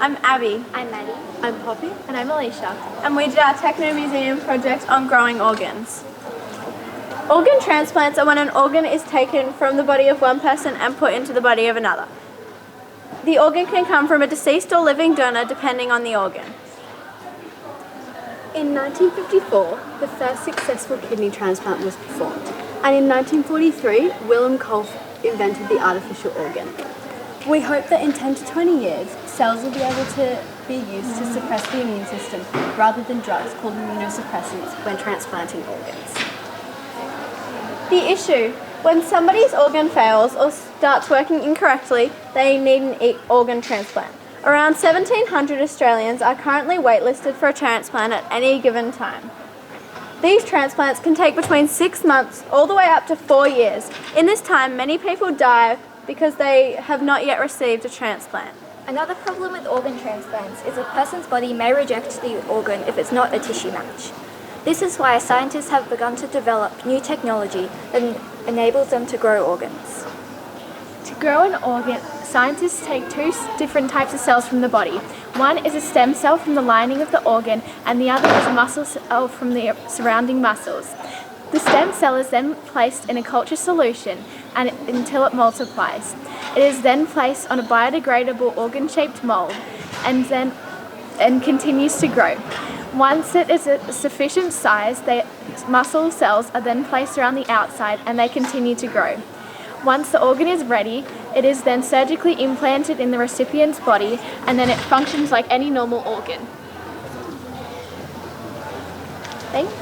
I'm Abby. I'm Maddie. I'm Poppy. And I'm Alicia. And we did our Techno Museum project on growing organs. Organ transplants are when an organ is taken from the body of one person and put into the body of another. The organ can come from a deceased or living donor depending on the organ. In 1954, the first successful kidney transplant was performed, and in 1943, Willem Kolff invented the artificial organ. We hope that in 10 to 20 years, cells will be able to be used to suppress the immune system rather than drugs called immunosuppressants when transplanting organs. The issue: when somebody's organ fails or starts working incorrectly, they need an organ transplant. Around 1,700 Australians are currently waitlisted for a transplant at any given time. These transplants can take between 6 months all the way up to 4 years. In this time, many people die because they have not yet received a transplant. Another problem with organ transplants is a person's body may reject the organ if it's not a tissue match. This is why scientists have begun to develop new technology that enables them to grow organs. To grow an organ, scientists take two different types of cells from the body. One is a stem cell from the lining of the organ, and the other is a muscle cell from the surrounding muscles. The stem cell is then placed in a culture solution until it multiplies. It is then placed on a biodegradable organ-shaped mold and continues to grow. Once it is a sufficient size, the muscle cells are then placed around the outside and they continue to grow. Once the organ is ready, it is then surgically implanted in the recipient's body, and then it functions like any normal organ. Thanks.